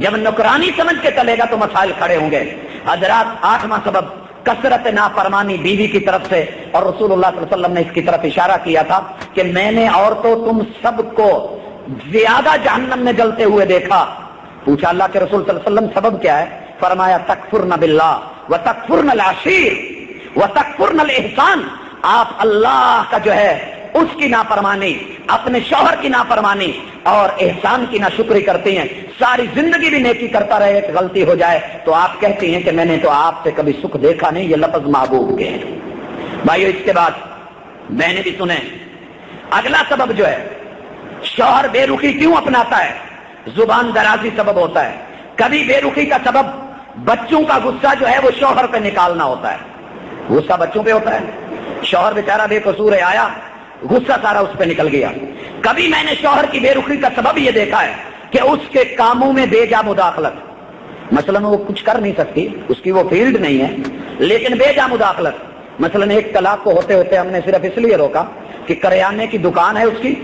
جب نکرانی سمجھ کے چلے گا تو مسائل کھڑے ہوں گے. حضرات 8واں سبب کثرت نافرمانی بیوی کی طرف سے, اور رسول اللہ صلی اللہ علیہ وسلم نے اس کی طرف اشارہ کیا تھا کہ میں نے عورتوں تم سب کو زیادہ جہنم میں جلتے ہوئے دیکھا. پوچھا اللہ کے رسول صلی اللہ علیہ وسلم سبب کیا ہے؟ فرمایا تکفرن باللہ وتکفرن العشیر وتکفرن الاحسان. آپ اللہ کا جو ہے اس کی نافرمانی, اپنے شوہر کی نافرمانی اور احسان کی ناشکری کرتی ہیں. ساری زندگی بھی نیکی کرتا رہے, ایک غلطی ہو جائے تو آپ کہتی ہیں کہ میں نے تو آپ سے کبھی سکھ دیکھا نہیں. یہ لفظ محبوب کے ہیں. بھائیو اس کے بعد میں نے بھی سنے اگلا سبب جو ہے, شوہر بے رخی کیوں اپناتا ہے؟ زبان درازی سبب ہوتا ہے. کبھی بے رخی کا سبب بچوں کا غصہ جو ہے وہ شوہر پہ نکالنا ہوتا ہے. غصہ بچوں پہ ہوتا ہے, شوہر بیچارہ بے قصور ہے, آیا غصہ سارا اس پہ نکل گیا. کبھی میں نے شوہر کی بے رخی کا سبب یہ دیکھا ہے کہ اس کے کاموں میں بے جا مداخلت. مثلا وہ کچھ کر نہیں سکتی, اس کی وہ فیلڈ نہیں ہے, لیکن بے جا مداخلت. مثلا ایک طلاق کو ہوتے ہوتے ہم نے صرف اس لیے روکا کہ کریانے کی دکان ہے اس کی,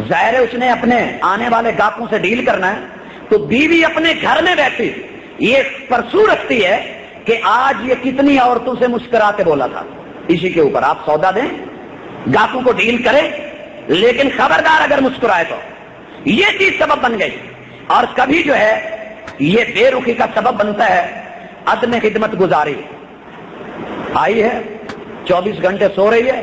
ظاہر ہے اس نے اپنے آنے والے گاہکوں سے ڈیل کرنا ہے, تو بیوی اپنے گھر میں بیٹھی یہ پرسو رکھتی ہے کہ آج یہ کتنی عورتوں سے مسکراتے بولا تھا. اسی کے اوپر آپ سودا دیں, گاہکوں کو ڈیل کریں, لیکن خبردار اگر مسکرائے تو. یہ چیز سبب بن گئی. اور کبھی جو ہے یہ بے رخی کا سبب بنتا ہے عدم خدمت گزاری. آئی ہے 24 گھنٹے سو رہی ہے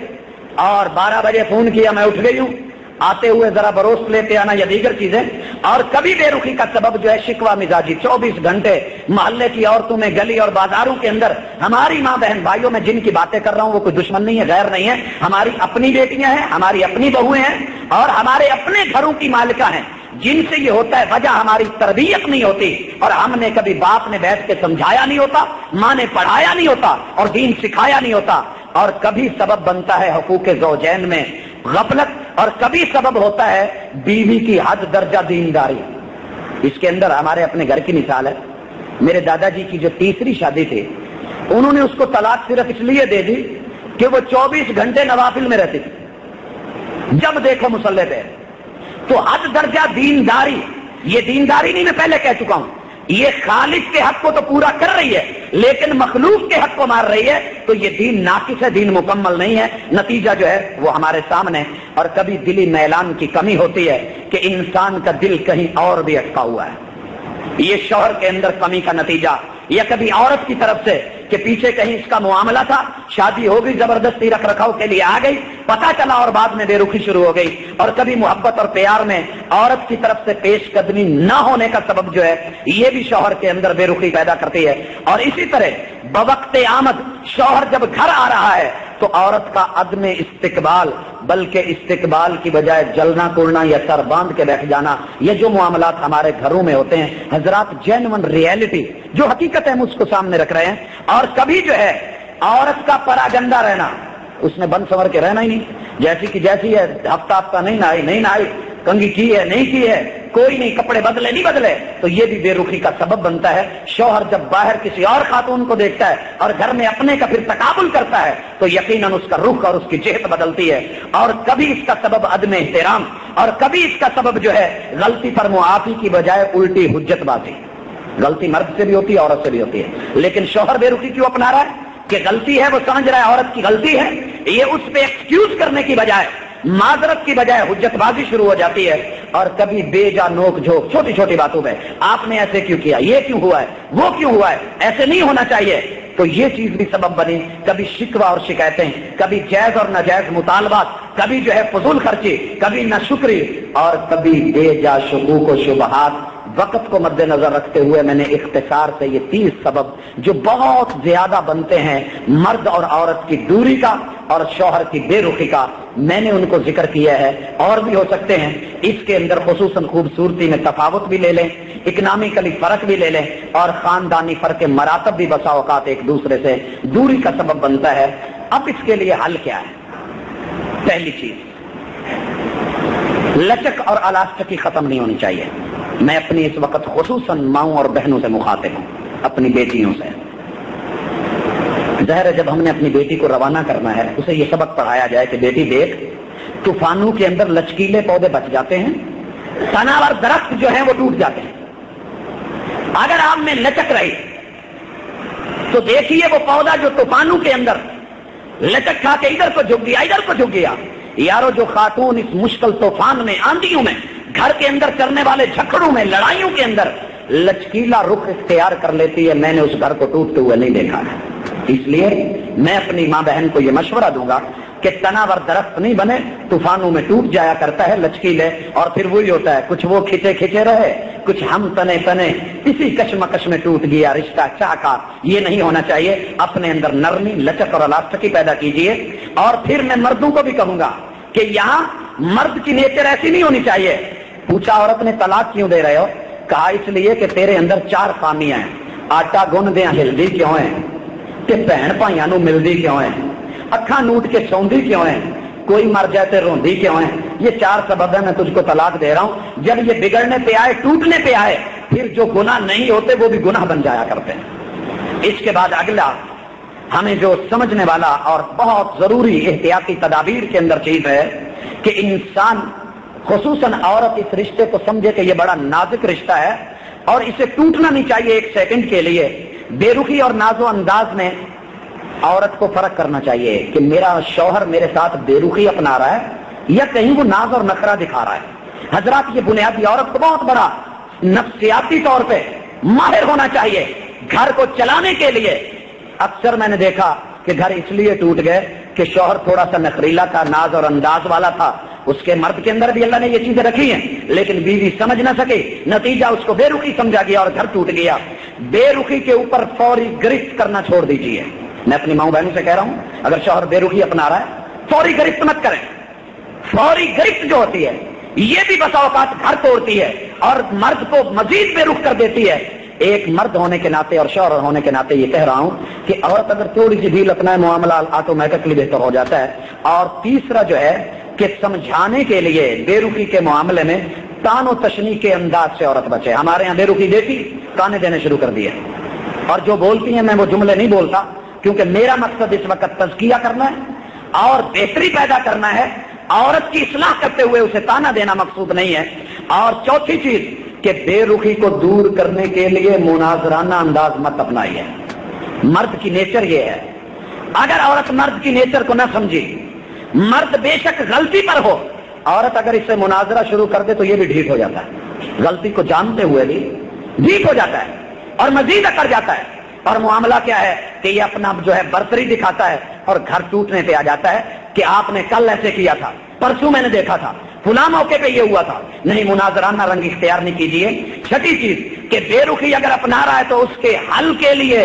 اور 12 بجے فون کیا میں اٹھ گئی ہوں, آتے ہوئے ذرا بروست لیتے آنا یا دیگر چیزیں. اور کبھی بے رخی کا سبب جو ہے شکوہ مزاجی. 24 گھنٹے محلے کی عورتوں میں, گلی اور بازاروں کے اندر ہماری ماں بہن بھائیوں میں جن کی باتیں کر رہا ہوں وہ کوئی دشمن نہیں ہے, غیر نہیں ہے, ہماری اپنی بیٹیاں ہیں, ہماری اپنی بہویں ہیں اور ہمارے اپنے گھروں کی مالکہ ہیں, جن سے یہ ہوتا ہے. وجہ ہماری تربیت نہیں ہوتی اور ہم نے کبھی باپ نے بیٹھ کے سمجھایا نہیں ہوتا, ماں نے پڑھایا نہیں ہوتا اور دین سکھایا نہیں ہوتا. اور کبھی سبب بنتا ہے حقوق زوجین میں غفلت, اور کبھی سبب ہوتا ہے بیوی کی حد درجہ دینداری. اس کے اندر ہمارے اپنے گھر کی مثال ہے. میرے دادا جی کی جو تیسری شادی تھی, انہوں نے اس کو طلاق صرف اس لیے دے دی کہ وہ 24 گھنٹے نوافل میں رہتی تھی, جب دیکھو مصلی پہ. تو حد درجہ دینداری, یہ دینداری نہیں, میں پہلے کہہ چکا ہوں, یہ خالق کے حق کو تو پورا کر رہی ہے لیکن مخلوق کے حق کو مار رہی ہے, تو یہ دین ناقص ہے, دین مکمل نہیں ہے. نتیجہ جو ہے وہ ہمارے سامنے. اور کبھی دلی میلان کی کمی ہوتی ہے کہ انسان کا دل کہیں اور بھی اٹکا ہوا ہے, یہ شوہر کے اندر کمی کا نتیجہ. یا کبھی عورت کی طرف سے کہ پیچھے کہیں اس کا معاملہ تھا, شادی ہو گئی, زبردستی رکھ رکھاؤ کے لیے آ گئی, پتہ چلا اور بعد میں بے رخی شروع ہو گئی. اور کبھی محبت اور پیار میں عورت کی طرف سے پیش قدمی نہ ہونے کا سبب جو ہے یہ بھی شوہر کے اندر بے رخی پیدا کرتی ہے. اور اسی طرح بوقت آمد شوہر جب گھر آ رہا ہے تو عورت کا عدم استقبال, بلکہ استقبال کی بجائے جلنا کوڑنا یا سر باندھ کے بیٹھ جانا, یہ جو معاملات ہمارے گھروں میں ہوتے ہیں حضرات, جینون ریئلٹی جو حقیقت ہے ہم اس کو سامنے رکھ رہے ہیں. اور کبھی جو ہے عورت کا پراگندہ رہنا, اس نے بند سنور کے رہنا ہی نہیں, جیسی کی جیسی ہے, ہفتہ نہیں نہائی, کنگھی کی ہے نہیں کی ہے, کوئی نہیں, کپڑے بدلے نہیں بدلے, تو یہ بھی بے رخی کا سبب بنتا ہے. شوہر جب باہر کسی اور خاتون کو دیکھتا ہے اور گھر میں اپنے کا پھر تقابل کرتا ہے تو یقیناً اس کا رخ اور اس کی جہت بدلتی ہے. اور کبھی اس کا سبب عدم احترام, اور کبھی اس کا سبب جو ہے غلطی پر معافی کی بجائے الٹی حجت بازی. غلطی مرد سے بھی ہوتی ہے, عورت سے بھی ہوتی ہے, لیکن شوہر بے رخی کیوں اپنا رہا ہے کہ غلطی ہے, وہ سمجھ رہا ہے عورت کی غلطی ہے, یہ اس پہ ایکسکیوز کرنے کی بجائے, معذرت کی بجائے حجت بازی شروع ہو جاتی ہے. اور کبھی بے جا نوک جھوک چھوٹی چھوٹی باتوں میں, آپ نے ایسے کیوں کیا, یہ کیوں ہوا ہے, وہ کیوں ہوا ہے, ایسے نہیں ہونا چاہیے, تو یہ چیز بھی سبب بنی. کبھی شکوہ اور شکایتیں, کبھی جائز اور ناجائز مطالبات, کبھی جو ہے فضول خرچی, کبھی ناشکری, اور کبھی بے جا شکوک و شبہات. وقت کو مد نظر رکھتے ہوئے میں نے اختصار سے یہ 30 سبب جو بہت زیادہ بنتے ہیں مرد اور عورت کی دوری کا اور شوہر کی بے رخی کا, میں نے ان کو ذکر کیا ہے. اور بھی ہو سکتے ہیں اس کے اندر, خصوصاً خوبصورتی میں تفاوت بھی لے لیں, اکنامکلی فرق بھی لے لیں, اور خاندانی فرق مراتب بھی بسا اوقات ایک دوسرے سے دوری کا سبب بنتا ہے. اب اس کے لیے حل کیا ہے؟ پہلی چیز, لچک اور الاسٹکی ختم نہیں ہونی چاہیے. میں اپنی اس وقت خصوصاً ماؤں اور بہنوں سے مخاطب ہوں, اپنی بیٹیوں سے. ظاہر ہے جب ہم نے اپنی بیٹی کو روانہ کرنا ہے اسے یہ سبق پڑھایا جائے کہ بیٹی دیکھ, طوفانوں کے اندر لچکیلے پودے بچ جاتے ہیں, تناور درخت جو ہیں وہ ٹوٹ جاتے ہیں, اگر آپ میں لچک رہی تو دیکھیے وہ پودا جو طوفانوں کے اندر لچک کھا کے ادھر کو جھک گیا ادھر کو جھک گیا. یارو جو خاتون اس مشکل طوفان میں آندھیوں میں گھر کے اندر چلنے والے جھگڑوں میں لڑائیوں کے اندر لچکیلا رخ اختیار کر لیتی ہے, میں نے اس گھر کو ٹوٹتے ہوئے نہیں دیکھا ہے. اس لیے میں اپنی ماں بہن کو یہ مشورہ دوں گا کہ تناور درخت نہیں بنے, طوفانوں میں ٹوٹ جایا کرتا ہے لچکیلے, اور پھر وہی ہوتا ہے کچھ وہ کھچے کھچے رہے کچھ ہم تنے تنے, اسی کشمکش میں ٹوٹ گیا رشتہ چاکا. یہ نہیں ہونا چاہیے. اپنے اندر نرمی لچک اور الاسٹکی پیدا کیجیے. اور پھر میں مردوں کو بھی کہوں گا کہ یہاں مرد کی نیچر ایسی نہیں ہونی چاہیے. پوچھا عورت نے طلاق کیوں دے رہے ہو؟ کہا اس لیے کہ تیرے اندر 4 خامیاں ہیں. آٹا گن دیا ہلدی کیوں ہے, کہ بہن بھائیاں نو ملدی کیوں ہے, اکھاں نوٹ کے سوندی کیوں ہے, کوئی مر جائے تے روندی کیوں ہے. یہ 4 سبب ہے, میں تجھ کو طلاق دے رہا ہوں. جب یہ بگڑنے پہ آئے ٹوٹنے پہ آئے پھر جو گناہ نہیں ہوتے وہ بھی گناہ بن جایا کرتے ہیں. اس کے بعد اگلا ہمیں جو سمجھنے والا اور بہت ضروری احتیاطی تدابیر کے اندر چیز ہے کہ انسان خصوصاً عورت اس رشتے کو سمجھے کہ یہ بڑا نازک رشتہ ہے اور اسے ٹوٹنا نہیں چاہیے ایک سیکنڈ کے لیے. بے رخی اور ناز و انداز میں عورت کو فرق کرنا چاہیے کہ میرا شوہر میرے ساتھ بے رخی اپنا رہا ہے یا کہیں وہ ناز اور نخرہ دکھا رہا ہے. حضرات یہ بنیادی عورت کو بہت بڑا نفسیاتی طور پہ ماہر ہونا چاہیے گھر کو چلانے کے لیے. اکثر میں نے دیکھا کہ گھر اس لیے ٹوٹ گئے کہ شوہر تھوڑا سا نخریلا تھا, ناز اور انداز والا تھا. اس کے مرد کے اندر بھی اللہ نے یہ چیزیں رکھی ہیں لیکن بیوی سمجھ نہ سکے, نتیجہ اس کو بے رخی سمجھا گیا اور گھر ٹوٹ گیا. بے رخی کے اوپر فوری گرفت کرنا چھوڑ دیجیے. میں اپنی ماؤں بہنوں سے کہہ رہا ہوں اگر شوہر بے رخی اپنا رہا ہے فوری گرفت مت کریں. فوری گرفت جو ہوتی ہے یہ بھی بسا اوقات گھر توڑتی ہے اور مرد کو مزید بے رخ کر دیتی ہے. ایک مرد ہونے کے ناطے اور شوہر ہونے کے ناطے یہ کہہ رہا ہوں کہ عورت اگر تھوڑی سی ڈھیل اپنا معاملہ آٹومیٹکلی بہتر ہو جاتا ہے. اور تیسرا جو ہے کہ سمجھانے کے لیے بے رخی کے معاملے میں تان و تشنیع کے انداز سے عورت بچے. ہمارے یہاں بے رخی دیکھی تانے دینے شروع کر دیے اور جو بولتی ہیں میں وہ جملے نہیں بولتا کیونکہ میرا مقصد اس وقت تزکیہ کرنا ہے اور بہتری پیدا کرنا ہے. عورت کی اصلاح کرتے ہوئے اسے تانا دینا مقصود نہیں ہے. اور چوتھی چیز کہ بے رخی کو دور کرنے کے لیے مناظرانہ انداز مت اپنائیے. مرد کی نیچر یہ ہے, اگر عورت مرد کی نیچر کو نہ سمجھی, مرد بے شک غلطی پر ہو, عورت اگر اس سے مناظرہ شروع کر دے تو یہ بھی ڈھیٹ ہو جاتا ہے. غلطی کو جانتے ہوئے بھی ڈھیٹ ہو جاتا ہے اور مزید اکڑ جاتا ہے. اور معاملہ کیا ہے کہ یہ اپنا جو ہے برتری دکھاتا ہے اور گھر ٹوٹنے پہ آ جاتا ہے کہ آپ نے کل ایسے کیا تھا, پرسوں میں نے دیکھا تھا, فلاں موقع پہ یہ ہوا تھا. نہیں, مناظرانہ رنگ اختیار نہیں کیجیے. چھٹی چیز کہ بے رخی اگر اپنا رہا ہے تو اس کے حل کے لیے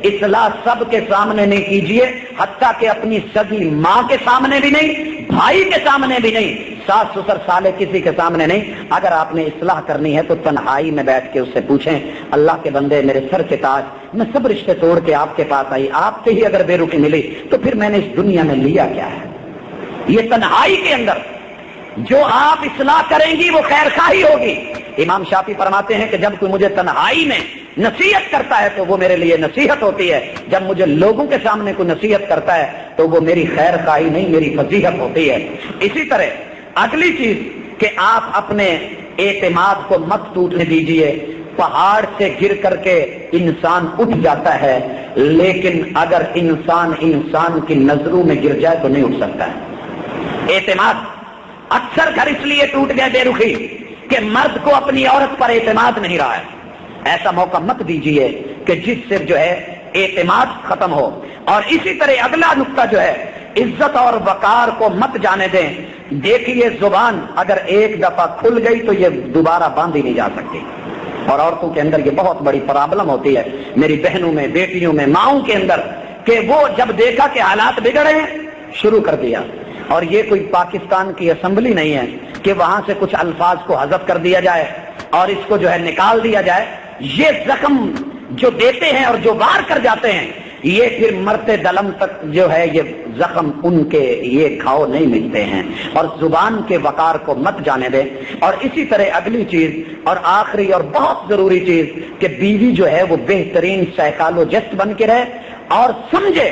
اصلاح سب کے سامنے نہیں کیجیے, حتیٰ کہ اپنی سگی ماں کے سامنے بھی نہیں, بھائی کے سامنے بھی نہیں, ساس سسر سالے کسی کے سامنے نہیں. اگر آپ نے اصلاح کرنی ہے تو تنہائی میں بیٹھ کے اس سے پوچھیں, اللہ کے بندے میرے سر کے تاج, میں سب رشتے توڑ کے آپ کے پاس آئی, آپ سے ہی اگر بے رخی ملی تو پھر میں نے اس دنیا میں لیا کیا ہے. یہ تنہائی کے اندر جو آپ اصلاح کریں گی وہ خیر خواہی ہوگی. امام شافعی فرماتے ہیں کہ جب کوئی مجھے تنہائی میں نصیحت کرتا ہے تو وہ میرے لیے نصیحت ہوتی ہے, جب مجھے لوگوں کے سامنے کوئی نصیحت کرتا ہے تو وہ میری خیر خواہی نہیں, میری فضیحت ہوتی ہے. اسی طرح اگلی چیز کہ آپ اپنے اعتماد کو مت ٹوٹنے دیجیے. پہاڑ سے گر کر کے انسان اٹھ جاتا ہے لیکن اگر انسان کی نظروں میں گر جائے تو نہیں اٹھ سکتا ہے. اعتماد اکثر گھر اس لیے ٹوٹ گئے بے رخی کہ مرد کو اپنی عورت پر اعتماد نہیں رہا ہے. ایسا موقع مت دیجیے کہ جس سے جو ہے اعتماد ختم ہو. اور اسی طرح اگلا نقطہ جو ہے عزت اور وقار کو مت جانے دیں. دیکھیے زبان اگر ایک دفعہ کھل گئی تو یہ دوبارہ باندھی نہیں جا سکتی اور عورتوں کے اندر یہ بہت بڑی پرابلم ہوتی ہے, میری بہنوں میں, بیٹیوں میں, ماؤں کے اندر, کہ وہ جب دیکھا کہ حالات بگڑے شروع کر دیا. اور یہ کوئی پاکستان کی اسمبلی نہیں ہے کہ وہاں سے کچھ الفاظ کو حذف کر دیا جائے اور اس کو جو ہے نکال دیا جائے. یہ زخم جو دیتے ہیں اور جو وار کر جاتے ہیں یہ پھر مرتے دلم تک جو ہے یہ زخم ان کے یہ گھاؤ نہیں ملتے ہیں. اور زبان کے وقار کو مت جانے دیں. اور اسی طرح اگلی چیز اور آخری اور بہت ضروری چیز کہ بیوی جو ہے وہ بہترین سائیکالوجسٹ بن کے رہے اور سمجھے,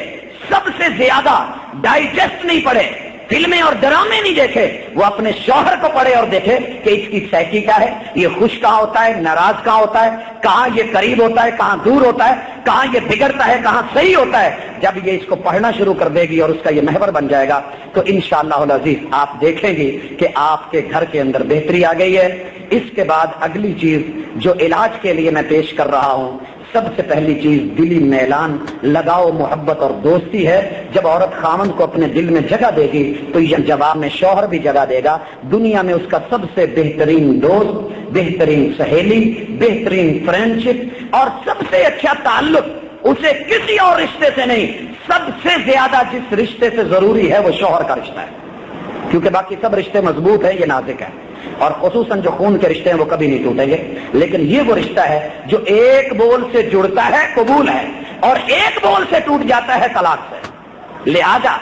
سب سے زیادہ ڈائجسٹ نہیں پڑے. فلمیں اور ڈرامے نہیں دیکھے، وہ اپنے شوہر کو پڑھے اور دیکھے کہ اس کی سائیکی کیا ہے، یہ خوش کہاں ہوتا ہے، ناراض کہاں ہوتا ہے، کہاں یہ قریب ہوتا ہے، کہاں دور ہوتا ہے، کہاں یہ بگڑتا ہے، کہاں صحیح ہوتا ہے۔ جب یہ اس کو پڑھنا شروع کر دے گی اور اس کا یہ محور بن جائے گا تو انشاءاللہ العزیز آپ دیکھیں گی کہ آپ کے گھر کے اندر بہتری آ گئی ہے۔ اس کے بعد اگلی چیز جو علاج کے لیے میں پیش کر رہا ہوں، سب سے پہلی چیز دلی میلان، لگاؤ، محبت اور دوستی ہے۔ جب عورت خامن کو اپنے دل میں جگہ دے گی تو یہ جواب میں شوہر بھی جگہ دے گا۔ دنیا میں اس کا سب سے بہترین دوست، بہترین سہیلی، بہترین فرینڈشپ اور سب سے اچھا تعلق اسے کسی اور رشتے سے نہیں، سب سے زیادہ جس رشتے سے ضروری ہے وہ شوہر کا رشتہ ہے، کیونکہ باقی سب رشتے مضبوط ہیں، یہ نازک ہے، اور خصوصاً جو خون کے رشتے ہیں وہ کبھی نہیں ٹوٹیں گے، لیکن یہ وہ رشتہ ہے جو ایک بول سے جڑتا ہے قبول ہے اور ایک بول سے ٹوٹ جاتا ہے طلاق سے۔ لہذا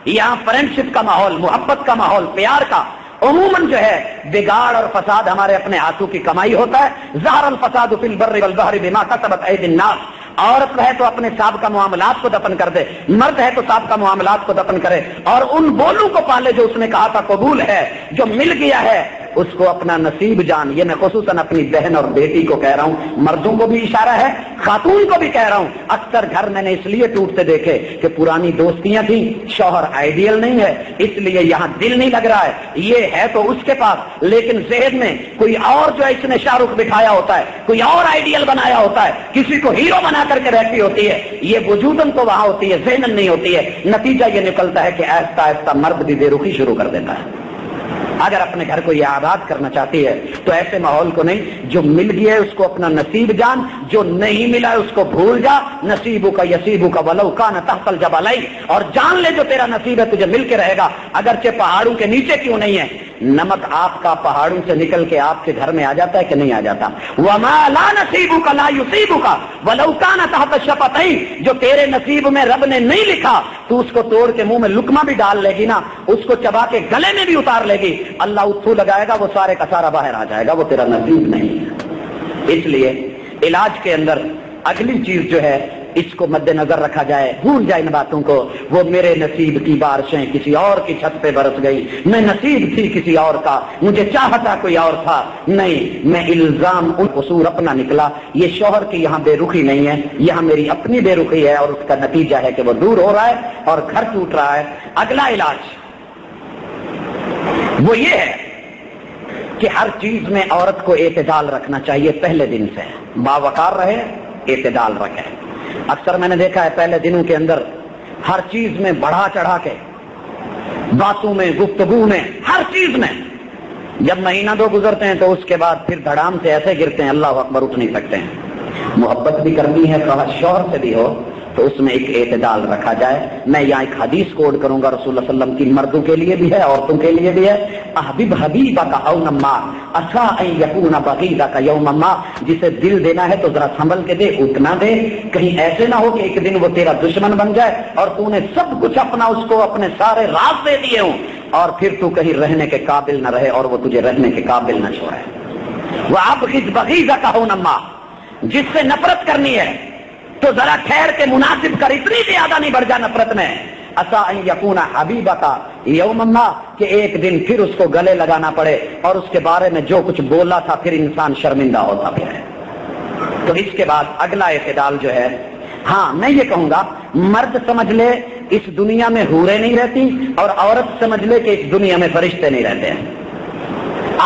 یہاں فرینڈشپ کا ماحول، محبت کا ماحول، پیار کا عموماً جو ہے بگاڑ اور فساد ہمارے اپنے ہاتھوں کی کمائی ہوتا ہے۔ ظہر الفساد فی البر والبحر بما کسبت ایدی الناس۔ عورت ہے تو اپنے سابقہ معاملات کو دفن کر دے، مرد ہے تو سابقہ معاملات کو دفن کرے اور ان بولوں کو پالے جو اس نے کہا تھا قبول ہے، جو مل گیا ہے اس کو اپنا نصیب جان۔ یہ میں خصوصاً اپنی بہن اور بیٹی کو کہہ رہا ہوں، مردوں کو بھی اشارہ ہے، خاتون کو بھی کہہ رہا ہوں۔ اکثر گھر میں نے اس لیے ٹوٹتے دیکھے کہ پرانی دوستیاں تھیں، شوہر آئیڈیل نہیں ہے، اس لیے یہاں دل نہیں لگ رہا ہے، یہ ہے تو اس کے پاس لیکن ذہن میں کوئی اور جو ہے اس نے شاہ رخ دکھایا ہوتا ہے، کوئی اور آئیڈیل بنایا ہوتا ہے، کسی کو ہیرو بنا کر کے رہتی ہوتی ہے۔ یہ وجوداً تو وہاں ہوتی ہے، ذہناً نہیں ہوتی ہے۔ نتیجہ یہ نکلتا ہے کہ آہستہ آہستہ مرد بھی بے رخی شروع کر دیتا ہے۔ اگر اپنے گھر کو یہ آباد کرنا چاہتی ہے تو ایسے ماحول کو نہیں، جو مل گیا ہے اس کو اپنا نصیب جان، جو نہیں ملا ہے اس کو بھول جا۔ نصیبو کا یسیبو کا ولو کان تحت الجبلین، اور جان لے جو تیرا نصیب ہے تجھے مل کے رہے گا، اگرچہ پہاڑوں کے نیچے کیوں نہیں ہے۔ نمک آپ کا پہاڑوں سے نکل کے آپ کے گھر میں آ جاتا ہے کہ نہیں آ جاتا؟ وما لا نصیبک لا یصیبک ولو کان تحت الشفتین، جو تیرے نصیب میں رب نے نہیں لکھا تو اس کو توڑ کے منہ میں لقمہ بھی ڈال لے گی نا، اس کو چبا کے گلے میں بھی اتار لے گی، اللہ اتھو لگائے گا، وہ سارے کا سارا باہر آ جائے گا، وہ تیرا نصیب نہیں ہے۔ اس لیے علاج کے اندر اگلی چیز جو ہے اس کو مد نظر رکھا جائے، بھول جائے ان باتوں کو۔ وہ میرے نصیب کی بارشیں کسی اور کی چھت پہ برس گئی، میں نصیب تھی کسی اور کا، مجھے چاہتا کوئی اور تھا، نہیں، میں الزام ان قصور اپنا نکلا۔ یہ شوہر کی یہاں بے رخی نہیں ہے، یہاں میری اپنی بے رخی ہے، اور اس کا نتیجہ ہے کہ وہ دور ہو رہا ہے اور گھر ٹوٹ رہا ہے۔ اگلا علاج وہ یہ ہے کہ ہر چیز میں عورت کو اعتدال رکھنا چاہیے، پہلے دن سے باوقار رہے، اعتدال رکھے۔ اکثر میں نے دیکھا ہے پہلے دنوں کے اندر ہر چیز میں بڑھا چڑھا کے، باتوں میں، گفتگو میں، ہر چیز میں، جب مہینہ دو گزرتے ہیں تو اس کے بعد پھر دھڑام سے ایسے گرتے ہیں اللہ اکبر، اٹھ نہیں سکتے ہیں۔ محبت بھی کرنی ہے، خواہ شوہر سے بھی ہو، تو اس میں ایک اعتدال رکھا جائے۔ میں یہاں ایک حدیث کوڈ کروں گا رسول اللہ صلی اللہ علیہ وسلم کی، مردوں کے لیے بھی ہے، عورتوں کے لیے بھی ہے۔ احبب حبیبک او نما عسى ان یکون بغیضک یوما ما، جسے دل دینا ہے تو ذرا سنبھل کے دے، اتنا دے، کہیں ایسے نہ ہو کہ ایک دن وہ تیرا دشمن بن جائے اور تو نے سب کچھ اپنا اس کو اپنے سارے راز دے دیے ہوں اور پھر تو کہیں رہنے کے قابل نہ رہے اور وہ تجھے رہنے کے قابل نہ چھوڑے۔ وابغض بغیضک او نما، جس سے نفرت کرنی ہے تو ذرا ٹھہر کے مناسب کر، اتنی زیادہ نہیں بڑھ جا نفرت میں۔ عسى ان یکون حبیبک یوما ما، کہ ایک دن پھر اس کو گلے لگانا پڑے اور اس کے بارے میں جو کچھ بولا تھا پھر انسان شرمندہ ہوتا پھر ہے۔ تو اس کے بعد اگلا اعتدال جو ہے، ہاں میں یہ کہوں گا مرد سمجھ لے اس دنیا میں حوریں نہیں رہتی، اور عورت سمجھ لے کہ اس دنیا میں فرشتے نہیں رہتے ہیں۔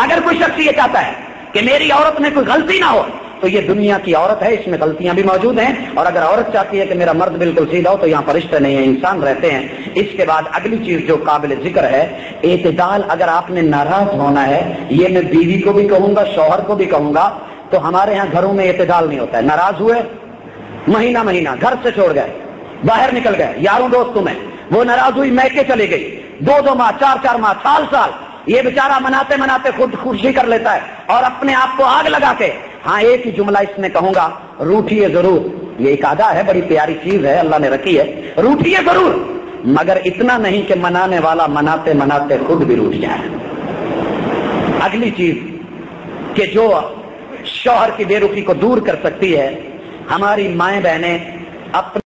اگر کوئی شخص یہ چاہتا ہے کہ میری عورت میں کوئی غلطی نہ ہو تو یہ دنیا کی عورت ہے، اس میں غلطیاں بھی موجود ہیں، اور اگر عورت چاہتی ہے کہ میرا مرد بالکل سیدھا ہو تو یہاں فرشتے نہیں ہیں، انسان رہتے ہیں۔ اس کے بعد اگلی چیز جو قابل ذکر ہے، اعتدال۔ اگر آپ نے ناراض ہونا ہے، یہ میں بیوی کو بھی کہوں گا، شوہر کو بھی کہوں گا، تو ہمارے ہاں گھروں میں اعتدال نہیں ہوتا ہے۔ ناراض ہوئے، مہینہ گھر سے چھوڑ گئے، باہر نکل گئے یاروں دوستوں میں، وہ ناراض ہوئی میکے چلی گئی، 2 ماہ 4 ماہ، سال، یہ بیچارہ مناتے خود خوشی کر لیتا ہے اور اپنے آپ کو آگ لگا کے۔ ہاں ایک ہی جملہ اس میں کہوں گا، روٹھیے ضرور، یہ ایک ادا ہے، بڑی پیاری چیز ہے اللہ نے رکھی ہے، روٹھیے ضرور، مگر اتنا نہیں کہ منانے والا مناتے خود بھی روٹھ جائے۔ اگلی چیز کہ جو شوہر کی بے رخی کو دور کر سکتی ہے، ہماری مائیں بہنیں اپنے